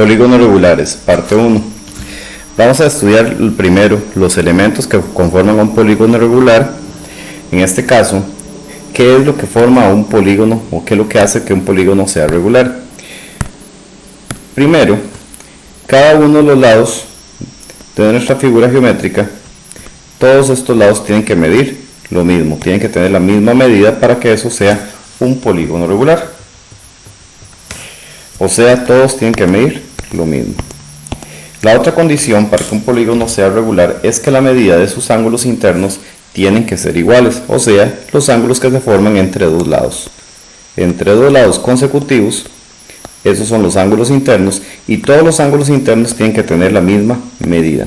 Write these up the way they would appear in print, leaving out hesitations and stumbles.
Polígonos regulares, parte 1. Vamos a estudiar primero los elementos que conforman un polígono regular. En este caso, ¿qué es lo que forma un polígono o qué es lo que hace que un polígono sea regular? Primero, cada uno de los lados de nuestra figura geométrica, todos estos lados tienen que medir lo mismo, tienen que tener la misma medida para que eso sea un polígono regular. O sea, todos tienen que medir lo mismo. La otra condición para que un polígono sea regular es que la medida de sus ángulos internos tienen que ser iguales, o sea, los ángulos que se forman entre dos lados. Entre dos lados consecutivos, esos son los ángulos internos, y todos los ángulos internos tienen que tener la misma medida.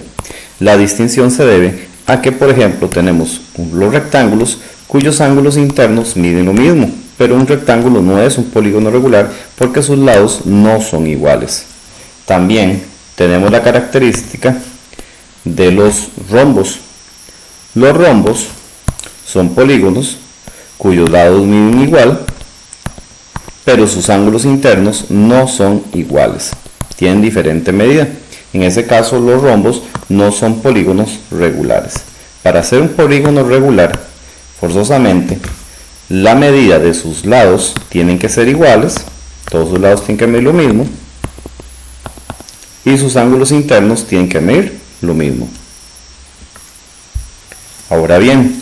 La distinción se debe a que, por ejemplo, tenemos los rectángulos cuyos ángulos internos miden lo mismo, pero un rectángulo no es un polígono regular porque sus lados no son iguales. También tenemos la característica de los rombos. Los rombos son polígonos cuyos lados miden igual, pero sus ángulos internos no son iguales, tienen diferente medida. En ese caso, los rombos no son polígonos regulares. Para hacer un polígono regular, forzosamente, la medida de sus lados tienen que ser iguales, todos sus lados tienen que medir lo mismo, y sus ángulos internos tienen que medir lo mismo. Ahora bien,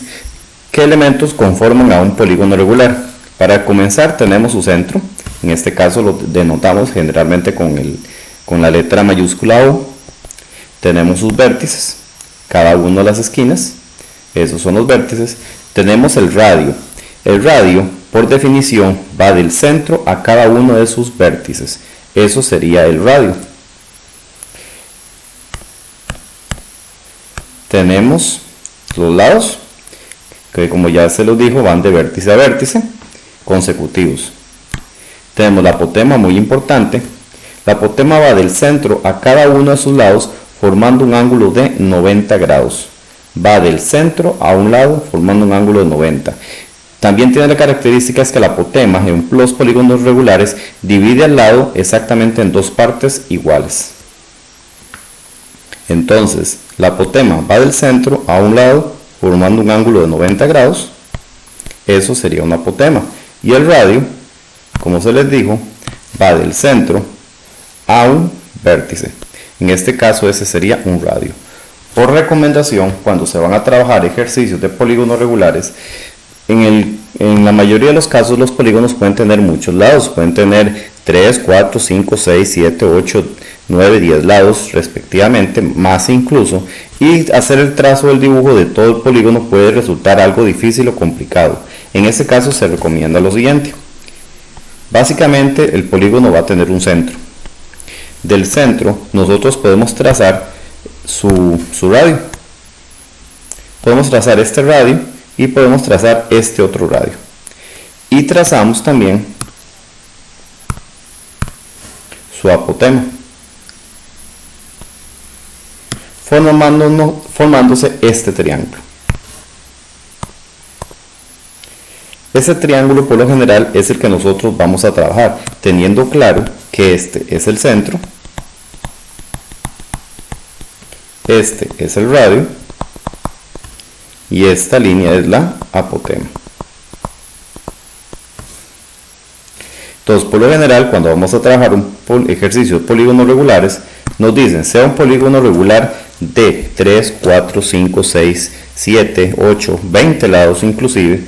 ¿qué elementos conforman a un polígono regular? Para comenzar tenemos su centro, en este caso lo denotamos generalmente con la letra mayúscula O. Tenemos sus vértices, cada uno de las esquinas, esos son los vértices. Tenemos el radio. El radio, por definición, va del centro a cada uno de sus vértices, eso sería el radio. Tenemos los lados, que como ya se los dijo, van de vértice a vértice, consecutivos. Tenemos la apotema, muy importante. La apotema va del centro a cada uno de sus lados formando un ángulo de 90 grados. Va del centro a un lado formando un ángulo de 90. También tiene la característica que la apotema en los polígonos regulares divide al lado exactamente en dos partes iguales. Entonces, la apotema va del centro a un lado formando un ángulo de 90 grados. Eso sería una apotema. Y el radio, como se les dijo, va del centro a un vértice. En este caso ese sería un radio. Por recomendación, cuando se van a trabajar ejercicios de polígonos regulares, en la mayoría de los casos los polígonos pueden tener muchos lados, pueden tener 3, 4, 5, 6, 7, 8, 9, 10 lados respectivamente, más incluso, y hacer el trazo del dibujo de todo el polígono puede resultar algo difícil o complicado. En ese caso se recomienda lo siguiente. Básicamente el polígono va a tener un centro. Del centro nosotros podemos trazar su radio. Podemos trazar este radio y podemos trazar este otro radio. Y trazamos también su apotema, formándose este triángulo. Ese triángulo por lo general es el que nosotros vamos a trabajar, teniendo claro que este es el centro, este es el radio y esta línea es la apotema. Entonces, por lo general, cuando vamos a trabajar un ejercicio de polígonos regulares, nos dicen, sea un polígono regular de 3, 4, 5, 6, 7, 8, 20 lados inclusive.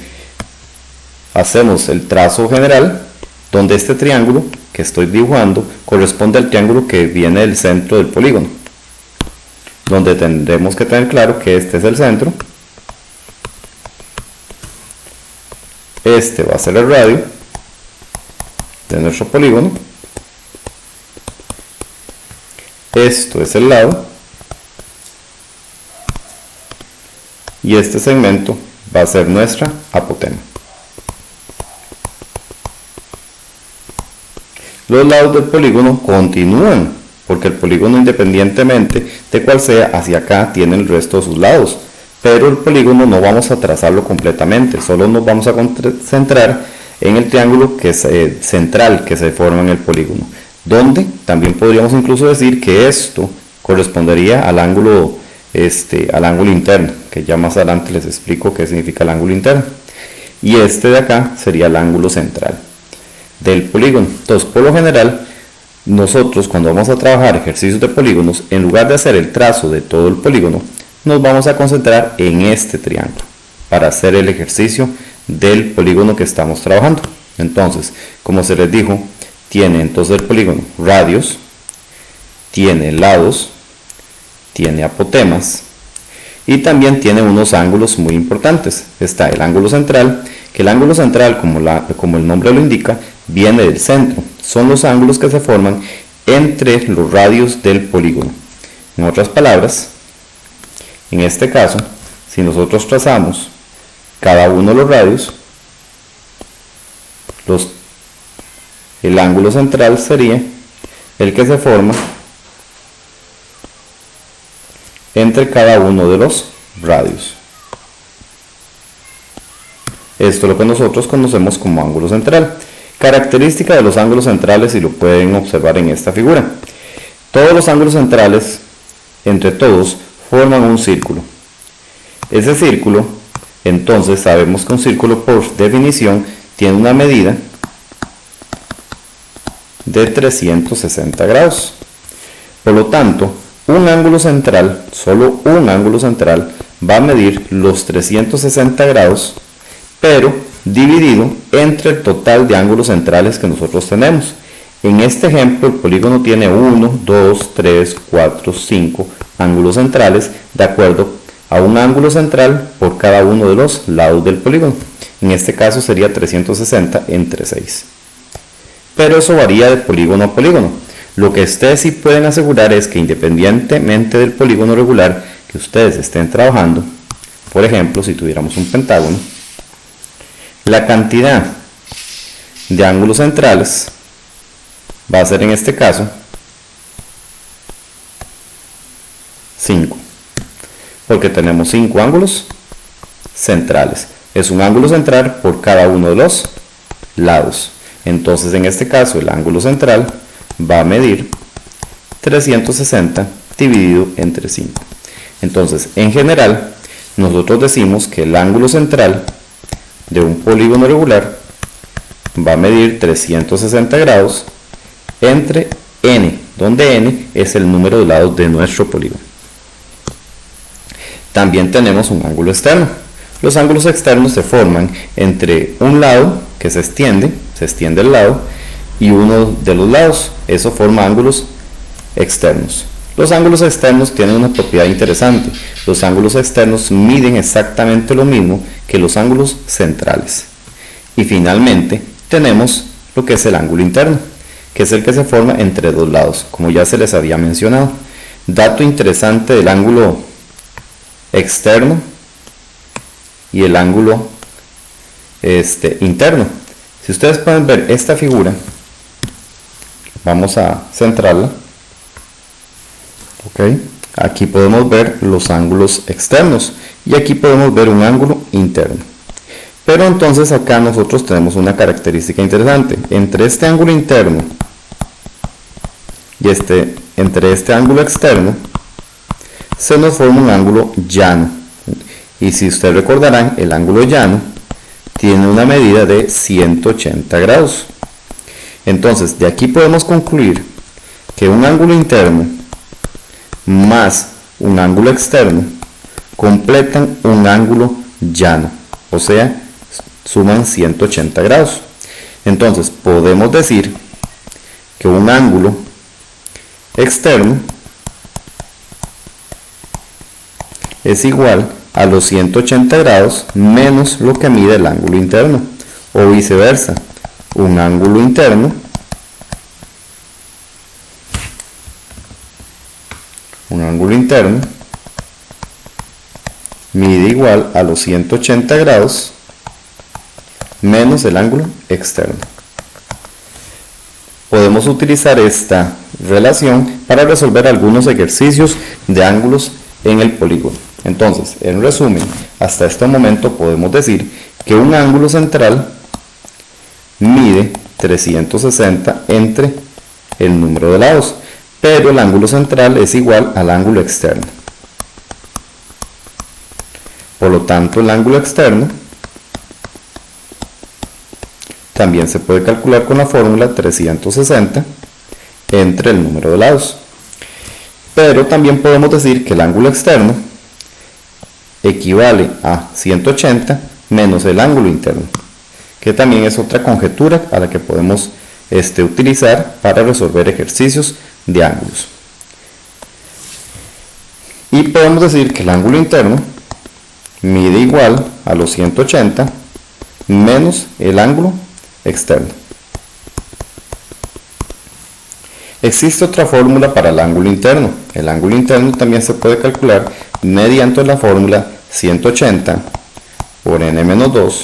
Hacemos el trazo general, donde este triángulo que estoy dibujando corresponde al triángulo que viene del centro del polígono, donde tendremos que tener claro que este es el centro, este va a ser el radio de nuestro polígono, esto es el lado y este segmento va a ser nuestra apotema. Los lados del polígono continúan, porque el polígono, independientemente de cuál sea, hacia acá tiene el resto de sus lados, pero el polígono no vamos a trazarlo completamente, solo nos vamos a concentrar en el triángulo que es central que se forma en el polígono. donde también podríamos incluso decir que esto correspondería al ángulo interno, que ya más adelante les explico qué significa el ángulo interno, y este de acá sería el ángulo central del polígono. Entonces, por lo general, nosotros cuando vamos a trabajar ejercicios de polígonos, en lugar de hacer el trazo de todo el polígono, nos vamos a concentrar en este triángulo para hacer el ejercicio del polígono que estamos trabajando. Entonces, como se les dijo, tiene entonces el polígono radios, tiene lados, tiene apotemas y también tiene unos ángulos muy importantes. Está el ángulo central, que el ángulo central, como el nombre lo indica, viene del centro. Son los ángulos que se forman entre los radios del polígono. En otras palabras, en este caso, si nosotros trazamos cada uno de los radios, el ángulo central sería el que se forma entre cada uno de los radios. Esto es lo que nosotros conocemos como ángulo central. Característica de los ángulos centrales, y lo pueden observar en esta figura. Todos los ángulos centrales, entre todos, forman un círculo. Ese círculo, entonces sabemos que un círculo por definición tiene una medida de 360 grados. Por lo tanto, un ángulo central, solo un ángulo central, va a medir los 360 grados, pero dividido entre el total de ángulos centrales que nosotros tenemos. En este ejemplo, el polígono tiene 1, 2, 3, 4, 5 ángulos centrales, de acuerdo a un ángulo central por cada uno de los lados del polígono. En este caso sería 360 entre 6. Pero eso varía de polígono a polígono. Lo que ustedes sí pueden asegurar es que independientemente del polígono regular que ustedes estén trabajando, por ejemplo, si tuviéramos un pentágono, la cantidad de ángulos centrales va a ser en este caso 5, porque tenemos 5 ángulos centrales. Es un ángulo central por cada uno de los lados. Entonces, en este caso, el ángulo central va a medir 360 dividido entre 5. Entonces, en general, nosotros decimos que el ángulo central de un polígono regular va a medir 360 grados entre n, donde n es el número de lados de nuestro polígono. También tenemos un ángulo externo. Los ángulos externos se forman entre un lado que se extiende el lado, y uno de los lados. Eso forma ángulos externos. Los ángulos externos tienen una propiedad interesante. Los ángulos externos miden exactamente lo mismo que los ángulos centrales. Y finalmente tenemos lo que es el ángulo interno, que es el que se forma entre dos lados, como ya se les había mencionado. Dato interesante del ángulo externo y el ángulo interno. Si ustedes pueden ver esta figura, vamos a centrarla. Aquí podemos ver los ángulos externos y aquí podemos ver un ángulo interno. Pero entonces acá nosotros tenemos una característica interesante. Entre este ángulo interno y entre este ángulo externo se nos forma un ángulo llano. Y si ustedes recordarán, el ángulo llano tiene una medida de 180 grados. Entonces, de aquí podemos concluir que un ángulo interno más un ángulo externo completan un ángulo llano, o sea, suman 180 grados. Entonces, podemos decir que un ángulo externo es igual a los 180 grados menos lo que mide el ángulo interno, o viceversa. Un ángulo interno mide igual a los 180 grados menos el ángulo externo. Podemos utilizar esta relación para resolver algunos ejercicios de ángulos en el polígono. Entonces, en resumen, hasta este momento podemos decir que un ángulo central mide 360 entre el número de lados, pero el ángulo central es igual al ángulo externo. Por lo tanto, el ángulo externo también se puede calcular con la fórmula 360 entre el número de lados. Pero también podemos decir que el ángulo externo equivale a 180 menos el ángulo interno, que también es otra conjetura a la que podemos utilizar para resolver ejercicios de ángulos. Y podemos decir que el ángulo interno mide igual a los 180 menos el ángulo externo. Existe otra fórmula para el ángulo interno. El ángulo interno también se puede calcular mediante la fórmula 180 por n-2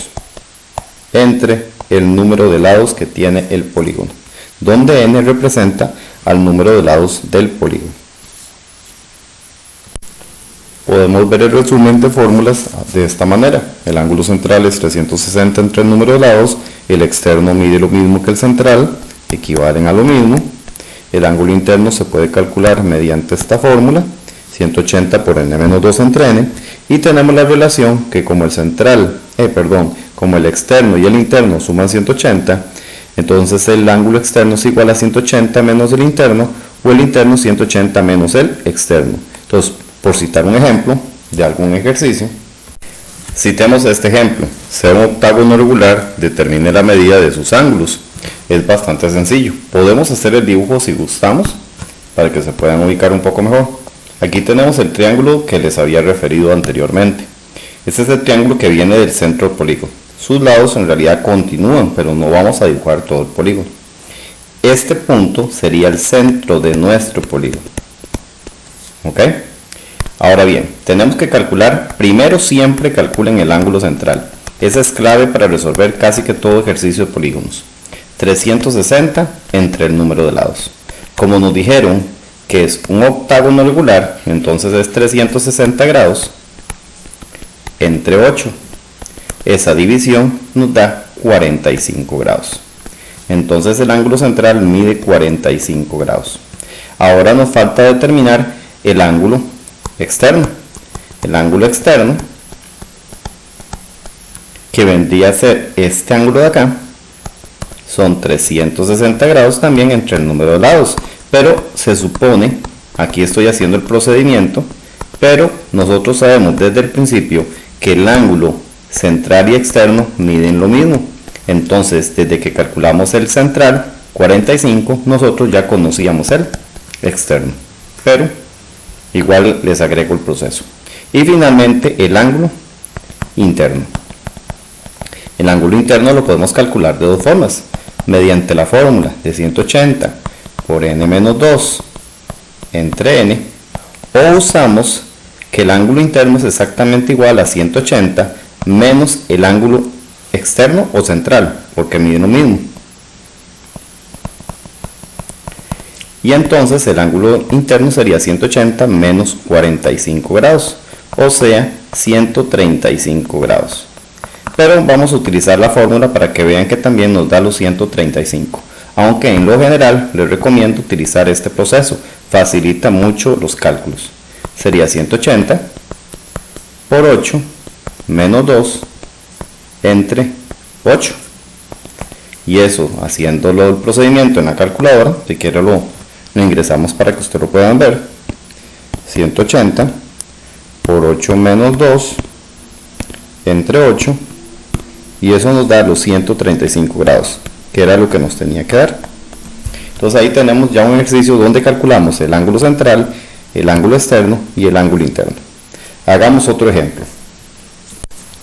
entre el número de lados que tiene el polígono, donde n representa al número de lados del polígono. Podemos ver el resumen de fórmulas de esta manera. El ángulo central es 360 entre el número de lados, el externo mide lo mismo que el central, equivalen a lo mismo. El ángulo interno se puede calcular mediante esta fórmula, 180 por n-2 entre n, y tenemos la relación que como como el externo y el interno suman 180, entonces el ángulo externo es igual a 180 menos el interno, o el interno 180 menos el externo. Entonces, por citar un ejemplo de algún ejercicio, citemos este ejemplo: sea un octágono regular, determine la medida de sus ángulos. Es bastante sencillo. Podemos hacer el dibujo si gustamos, para que se puedan ubicar un poco mejor. Aquí tenemos el triángulo que les había referido anteriormente. Este es el triángulo que viene del centro del polígono. Sus lados en realidad continúan, pero no vamos a dibujar todo el polígono. Este punto sería el centro de nuestro polígono. ¿Ok? Ahora bien, tenemos que calcular, primero siempre calculen el ángulo central. Esa es clave para resolver casi que todo ejercicio de polígonos. 360 entre el número de lados. Como nos dijeron que es un octágono regular, entonces es 360 grados entre 8. Esa división nos da 45 grados. Entonces el ángulo central mide 45 grados. Ahora nos falta determinar el ángulo externo. El ángulo externo, que vendría a ser este ángulo de acá, son 360 grados también entre el número de lados, pero se supone, aquí estoy haciendo el procedimiento, pero nosotros sabemos desde el principio que el ángulo central y externo miden lo mismo. Entonces, desde que calculamos el central, 45, nosotros ya conocíamos el externo, pero igual les agrego el proceso. Y finalmente el ángulo interno. El ángulo interno lo podemos calcular de dos formas: mediante la fórmula de 180 por n-2 entre n, o usamos que el ángulo interno es exactamente igual a 180 menos el ángulo externo o central, porque miden lo mismo. Y entonces el ángulo interno sería 180 menos 45 grados, o sea 135 grados. Pero vamos a utilizar la fórmula para que vean que también nos da los 135. Aunque en lo general les recomiendo utilizar este proceso, facilita mucho los cálculos. Sería 180 por 8 menos 2 entre 8. Y eso, haciéndolo el procedimiento en la calculadora, si quiere lo ingresamos para que ustedes lo puedan ver. 180 por 8 menos 2 entre 8, y eso nos da los 135 grados, que era lo que nos tenía que dar. Entonces ahí tenemos ya un ejercicio donde calculamos el ángulo central, el ángulo externo y el ángulo interno. Hagamos otro ejemplo.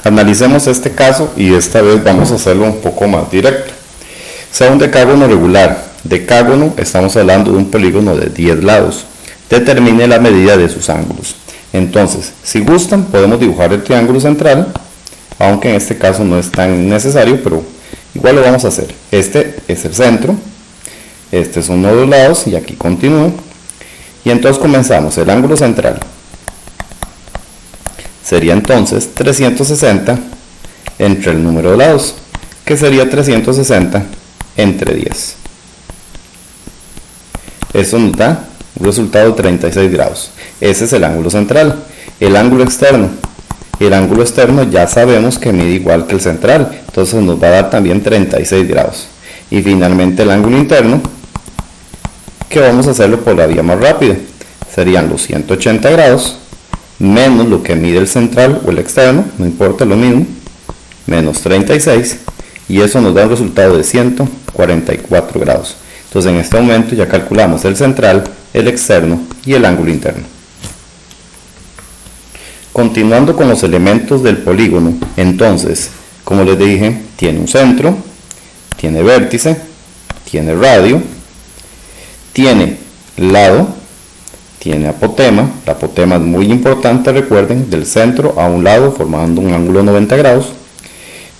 Analicemos este caso y esta vez vamos a hacerlo un poco más directo. Sea un decágono regular. Decágono, estamos hablando de un polígono de 10 lados. Determine la medida de sus ángulos. Entonces, si gustan, podemos dibujar el triángulo central, aunque en este caso no es tan necesario, pero igual lo vamos a hacer. Este es el centro, este es uno de los lados y aquí continúa. Y entonces comenzamos. El ángulo central sería entonces 360 entre el número de lados, que sería 360 entre 10. Eso nos da un resultado de 36 grados. Ese es el ángulo central. El ángulo externo. El ángulo externo ya sabemos que mide igual que el central, entonces nos va a dar también 36 grados. Y finalmente el ángulo interno, que vamos a hacerlo por la vía más rápida. Serían los 180 grados menos lo que mide el central o el externo, no importa, lo mismo, menos 36, y eso nos da un resultado de 144 grados. Entonces en este momento ya calculamos el central, el externo y el ángulo interno. Continuando con los elementos del polígono, entonces, como les dije, tiene un centro, tiene vértice, tiene radio, tiene lado, tiene apotema. La apotema es muy importante, recuerden, del centro a un lado formando un ángulo de 90 grados.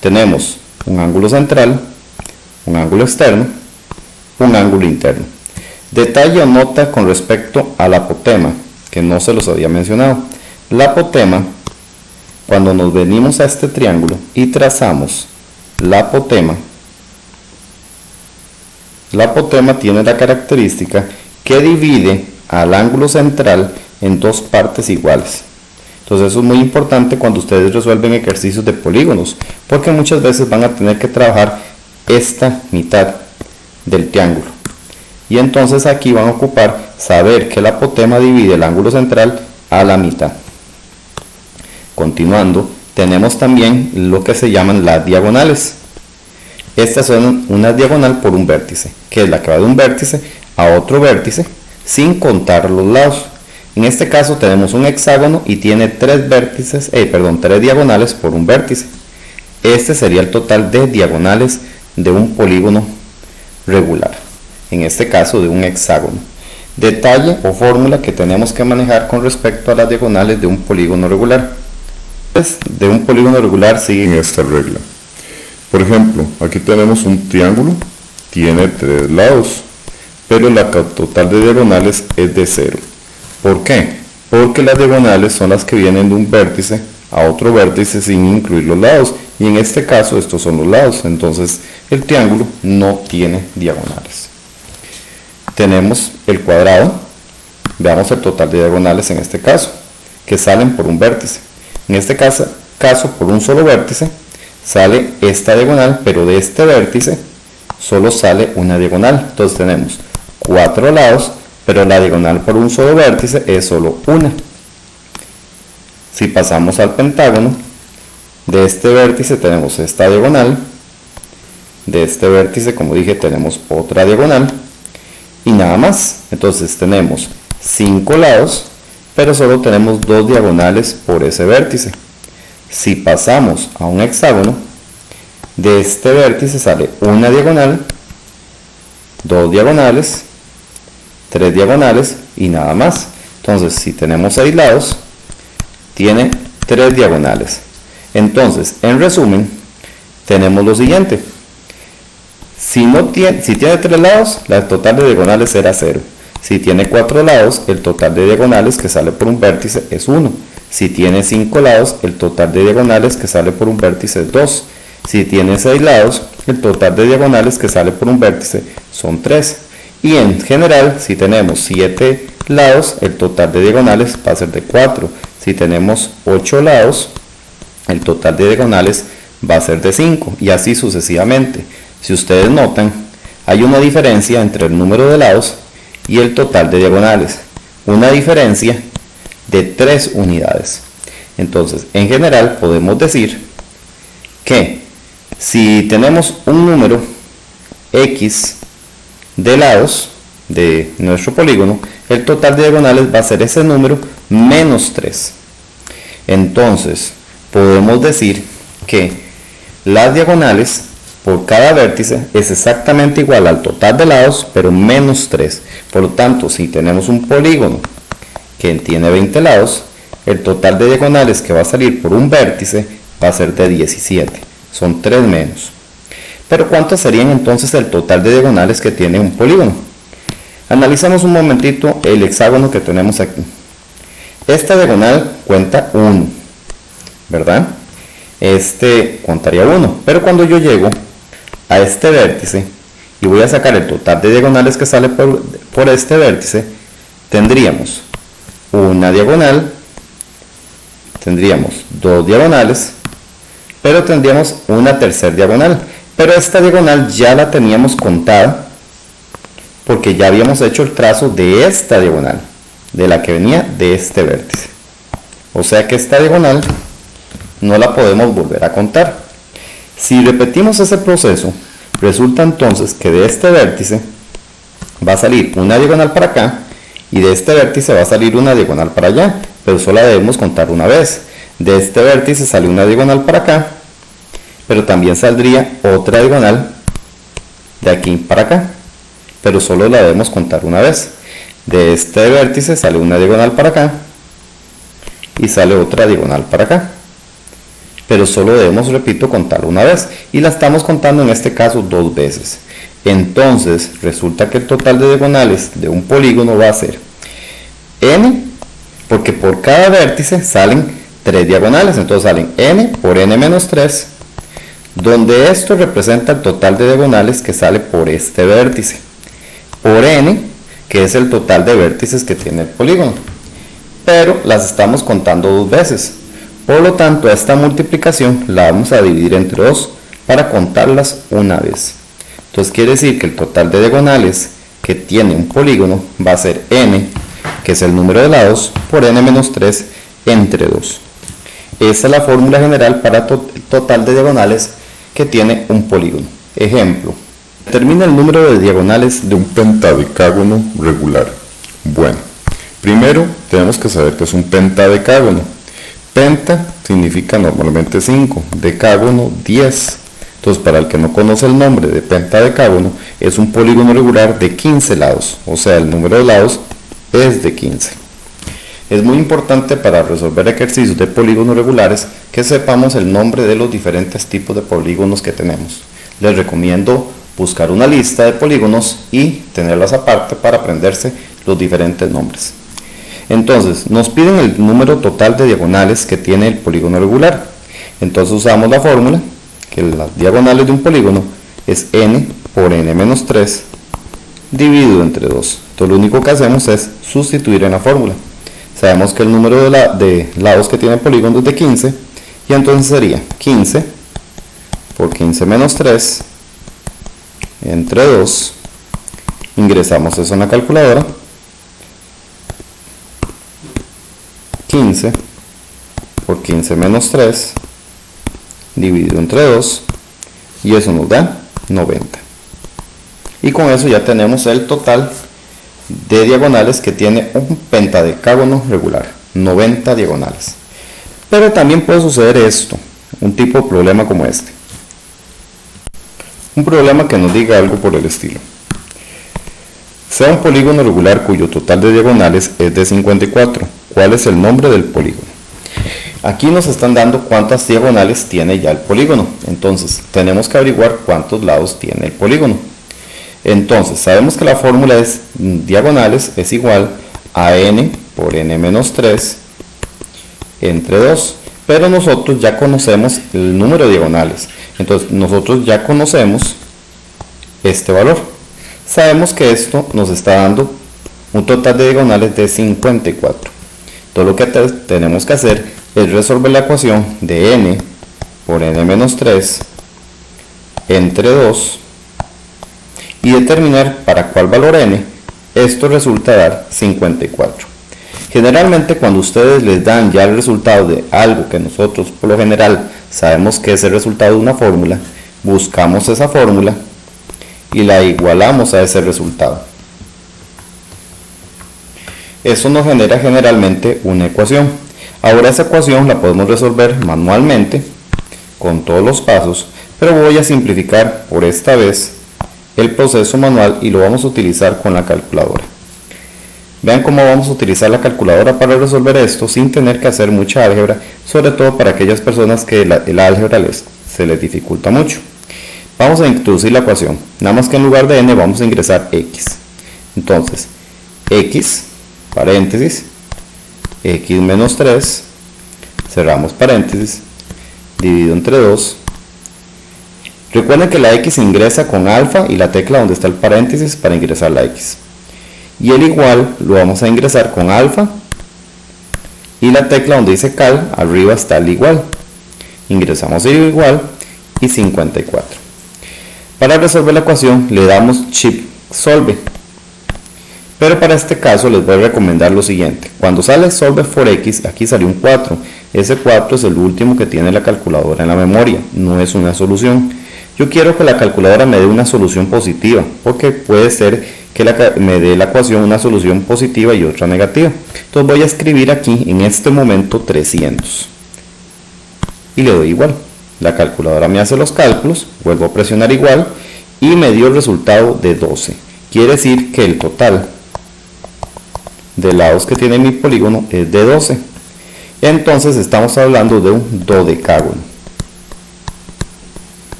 Tenemos un ángulo central, un ángulo externo, un ángulo interno. Detalle o nota con respecto al apotema, que no se los había mencionado. La apotema, cuando nos venimos a este triángulo y trazamos la apotema tiene la característica que divide al ángulo central en dos partes iguales. Entonces eso es muy importante cuando ustedes resuelven ejercicios de polígonos, porque muchas veces van a tener que trabajar esta mitad del triángulo. Y entonces aquí van a ocupar saber que la apotema divide el ángulo central a la mitad. Continuando, tenemos también lo que se llaman las diagonales. Estas son una diagonal por un vértice, que es la que va de un vértice a otro vértice, sin contar los lados. En este caso tenemos un hexágono y tiene tres diagonales por un vértice. Este sería el total de diagonales de un polígono regular, en este caso de un hexágono. Detalle o fórmula que tenemos que manejar con respecto a las diagonales de un polígono regular. De un polígono regular siguen esta regla. Por ejemplo, aquí tenemos un triángulo, tiene tres lados, pero la total de diagonales es de 0. ¿Por qué? Porque las diagonales son las que vienen de un vértice a otro vértice sin incluir los lados, y en este caso estos son los lados, entonces el triángulo no tiene diagonales. Tenemos el cuadrado, veamos el total de diagonales en este caso, que salen por un vértice. En este caso por un solo vértice sale esta diagonal, pero de este vértice solo sale una diagonal. Entonces tenemos 4 lados, pero la diagonal por un solo vértice es solo una. Si pasamos al pentágono, de este vértice tenemos esta diagonal, de este vértice, como dije, tenemos otra diagonal y nada más. Entonces tenemos 5 lados, pero solo tenemos 2 diagonales por ese vértice. Si pasamos a un hexágono, de este vértice sale una diagonal, 2 diagonales, 3 diagonales y nada más. Entonces, si tenemos 6 lados, tiene 3 diagonales. Entonces, en resumen, tenemos lo siguiente. Si tiene 3 lados, la total de diagonales será 0. Si tiene 4 lados, el total de diagonales que sale por un vértice es 1. Si tiene 5 lados, el total de diagonales que sale por un vértice es 2. Si tiene 6 lados, el total de diagonales que sale por un vértice son 3. Y en general, si tenemos 7 lados, el total de diagonales va a ser de 4. Si tenemos 8 lados, el total de diagonales va a ser de 5. Y así sucesivamente. Si ustedes notan, hay una diferencia entre el número de lados y el total de diagonales, una diferencia de 3 unidades. Entonces, en general podemos decir que si tenemos un número X de lados de nuestro polígono, el total de diagonales va a ser ese número menos 3. Entonces, podemos decir que las diagonales por cada vértice es exactamente igual al total de lados, pero menos 3. Por lo tanto, si tenemos un polígono que tiene 20 lados, el total de diagonales que va a salir por un vértice va a ser de 17. Son 3 menos. Pero ¿cuántos serían entonces el total de diagonales que tiene un polígono? Analicemos un momentito el hexágono que tenemos aquí. Esta diagonal cuenta 1, ¿verdad? Este contaría 1, pero cuando yo llego a este vértice y voy a sacar el total de diagonales que sale por este vértice, tendríamos una diagonal, tendríamos dos diagonales, pero tendríamos una tercera diagonal. Pero esta diagonal ya la teníamos contada porque ya habíamos hecho el trazo de esta diagonal, de la que venía de este vértice. O sea que esta diagonal no la podemos volver a contar. Si repetimos ese proceso, resulta entonces que de este vértice va a salir una diagonal para acá y de este vértice va a salir una diagonal para allá, pero solo la debemos contar una vez. De este vértice sale una diagonal para acá, pero también saldría otra diagonal de aquí para acá, pero solo la debemos contar una vez. De este vértice sale una diagonal para acá y sale otra diagonal para acá, pero solo debemos, repito, contar una vez, y la estamos contando en este caso dos veces. Entonces resulta que el total de diagonales de un polígono va a ser n, porque por cada vértice salen 3 diagonales, entonces salen n por n menos 3, donde esto representa el total de diagonales que sale por este vértice, por n, que es el total de vértices que tiene el polígono, pero las estamos contando dos veces. Por lo tanto, a esta multiplicación la vamos a dividir entre 2 para contarlas una vez. Entonces quiere decir que el total de diagonales que tiene un polígono va a ser n, que es el número de lados, por n menos 3 entre 2. Esa es la fórmula general para el total de diagonales que tiene un polígono. Ejemplo: determina el número de diagonales de un pentadecágono regular. Bueno, primero tenemos que saber que es un pentadecágono. Penta significa normalmente 5, decágono 10. Entonces, para el que no conoce el nombre de pentadecágono, es un polígono regular de 15 lados, o sea, el número de lados es de 15. Es muy importante para resolver ejercicios de polígonos regulares que sepamos el nombre de los diferentes tipos de polígonos que tenemos. Les recomiendo buscar una lista de polígonos y tenerlas aparte para aprenderse los diferentes nombres. Entonces, nos piden el número total de diagonales que tiene el polígono regular. Entonces usamos la fórmula, que las diagonales de un polígono es n por n menos 3 dividido entre 2. Entonces lo único que hacemos es sustituir en la fórmula. Sabemos que el número de lados que tiene el polígono es de 15, y entonces sería 15 por 15 menos 3 entre 2. Ingresamos eso en la calculadora. 15 por 15 menos 3 dividido entre 2, y eso nos da 90. Y con eso ya tenemos el total de diagonales que tiene un pentadecágono regular, 90 diagonales. Pero también puede suceder esto, un tipo de problema como este. Un problema que nos diga algo por el estilo: sea un polígono regular cuyo total de diagonales es de 54. ¿Cuál es el nombre del polígono? Aquí nos están dando cuántas diagonales tiene ya el polígono. Entonces tenemos que averiguar cuántos lados tiene el polígono. Entonces sabemos que la fórmula es diagonales es igual a n por n menos 3 entre 2. Pero nosotros ya conocemos el número de diagonales. Entonces nosotros ya conocemos este valor. Sabemos que esto nos está dando un total de diagonales de 54. Todo lo que tenemos que hacer es resolver la ecuación de n por n menos 3 entre 2 y determinar para cuál valor n esto resulta dar 54. Generalmente cuando ustedes les dan ya el resultado de algo que nosotros por lo general sabemos que es el resultado de una fórmula, buscamos esa fórmula y la igualamos a ese resultado. Eso nos genera generalmente una ecuación. Ahora esa ecuación la podemos resolver manualmente con todos los pasos, pero voy a simplificar por esta vez el proceso manual y lo vamos a utilizar con la calculadora. Vean cómo vamos a utilizar la calculadora para resolver esto sin tener que hacer mucha álgebra, sobre todo para aquellas personas que el álgebra se les dificulta mucho. Vamos a introducir la ecuación, nada más que en lugar de n vamos a ingresar x. Entonces, x, paréntesis, x menos 3, cerramos paréntesis, dividido entre 2, Recuerden que la X ingresa con alfa y la tecla donde está el paréntesis para ingresar la X. Y el igual lo vamos a ingresar con alfa y la tecla donde dice cal, arriba está el igual. Ingresamos el igual y 54. Para resolver la ecuación le damos Shift Solve. Pero para este caso les voy a recomendar lo siguiente. Cuando sale Solve for X, aquí salió un 4. Ese 4 es el último que tiene la calculadora en la memoria, no es una solución. Yo quiero que la calculadora me dé una solución positiva, porque puede ser que me dé la ecuación una solución positiva y otra negativa. Entonces voy a escribir aquí en este momento 300 y le doy igual. La calculadora me hace los cálculos, vuelvo a presionar igual y me dio el resultado de 12. Quiere decir que el total de lados que tiene mi polígono es de 12. Entonces estamos hablando de un dodecágono.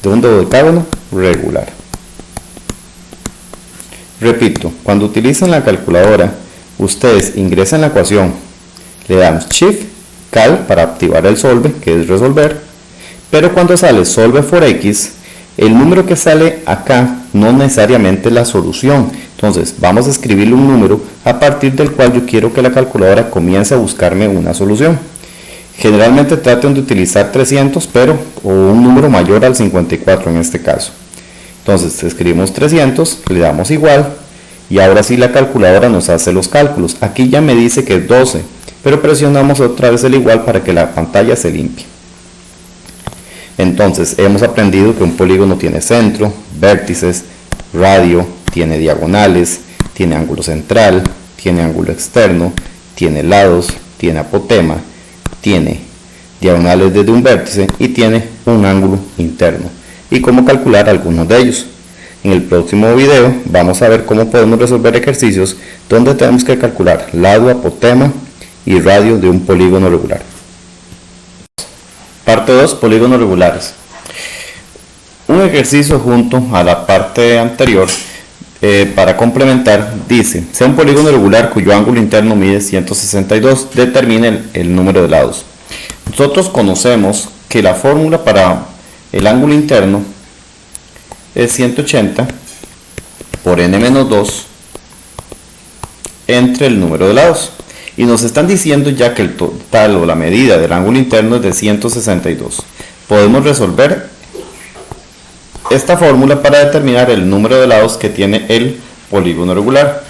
De un dodecágono regular. Repito, cuando utilizan la calculadora, ustedes ingresan la ecuación, le dan Shift Cal para activar el solve, que es resolver, pero cuando sale Solve for X, el número que sale acá no necesariamente es la solución. Entonces vamos a escribirle un número a partir del cual yo quiero que la calculadora comience a buscarme una solución. Generalmente traten de utilizar 300, o un número mayor al 54 en este caso. Entonces escribimos 300, le damos igual y ahora sí la calculadora nos hace los cálculos. Aquí ya me dice que es 12, pero presionamos otra vez el igual para que la pantalla se limpie. Entonces hemos aprendido que un polígono tiene centro, vértices, radio, tiene diagonales, tiene ángulo central, tiene ángulo externo, tiene lados, tiene apotema, tiene diagonales desde un vértice y tiene un ángulo interno y cómo calcular algunos de ellos. En el próximo video vamos a ver cómo podemos resolver ejercicios donde tenemos que calcular lado, apotema y radio de un polígono regular. Parte 2, polígonos regulares. Un ejercicio junto a la parte anterior para complementar dice: sea un polígono regular cuyo ángulo interno mide 162, determine el número de lados. Nosotros conocemos que la fórmula para el ángulo interno es 180 por n-2 entre el número de lados. Y nos están diciendo ya que el total o la medida del ángulo interno es de 162. Podemos resolver esta fórmula para determinar el número de lados que tiene el polígono regular.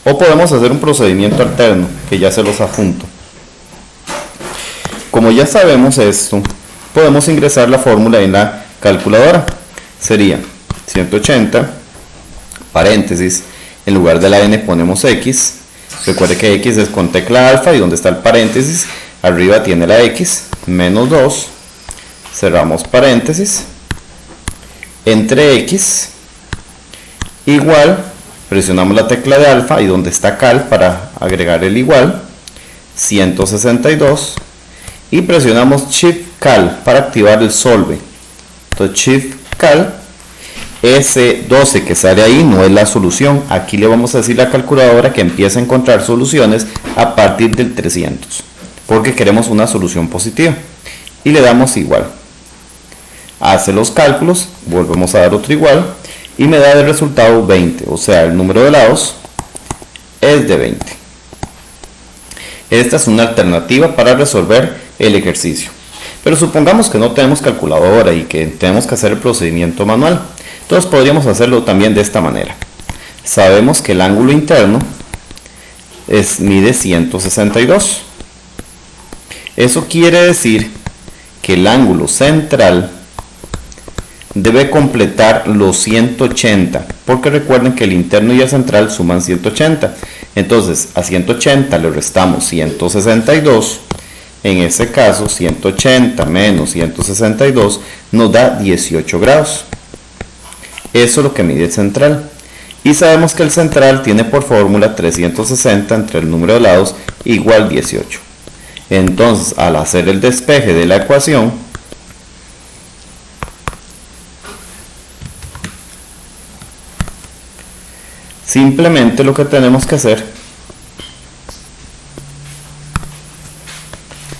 O podemos hacer un procedimiento alterno, que ya se los adjunto. Como ya sabemos esto, podemos ingresar la fórmula en la calculadora. Sería 180, paréntesis, en lugar de la n ponemos x. Recuerde que x es con tecla alfa y donde está el paréntesis, arriba tiene la x, menos 2, cerramos paréntesis, entre x, igual, presionamos la tecla de alfa y donde está cal para agregar el igual, 162, y presionamos Shift Cal para activar el solve. Entonces Shift Cal, ese 12 que sale ahí no es la solución. Aquí le vamos a decir a la calculadora que empiece a encontrar soluciones a partir del 300, porque queremos una solución positiva, y le damos igual. Hace los cálculos, volvemos a dar otro igual y me da el resultado 20, o sea el número de lados es de 20. Esta es una alternativa para resolver el ejercicio, pero supongamos que no tenemos calculadora y que tenemos que hacer el procedimiento manual. Entonces podríamos hacerlo también de esta manera. Sabemos que el ángulo interno mide 162. Eso quiere decir que el ángulo central debe completar los 180, porque recuerden que el interno y el central suman 180. Entonces a 180 le restamos 162. En este caso 180 menos 162 nos da 18 grados. Eso es lo que mide el central. Y sabemos que el central tiene por fórmula 360 entre el número de lados igual 18. Entonces, al hacer el despeje de la ecuación, simplemente lo que tenemos que hacer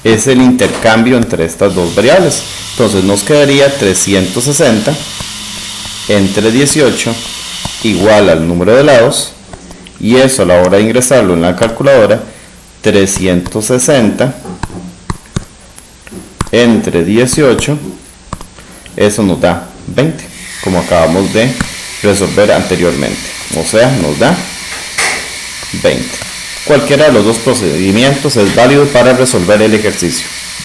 es el intercambio entre estas dos variables. Entonces nos quedaría 360 entre 18 igual al número de lados, y eso a la hora de ingresarlo en la calculadora, 360 entre 18, eso nos da 20, como acabamos de resolver anteriormente, o sea, nos da 20. Cualquiera de los dos procedimientos es válido para resolver el ejercicio.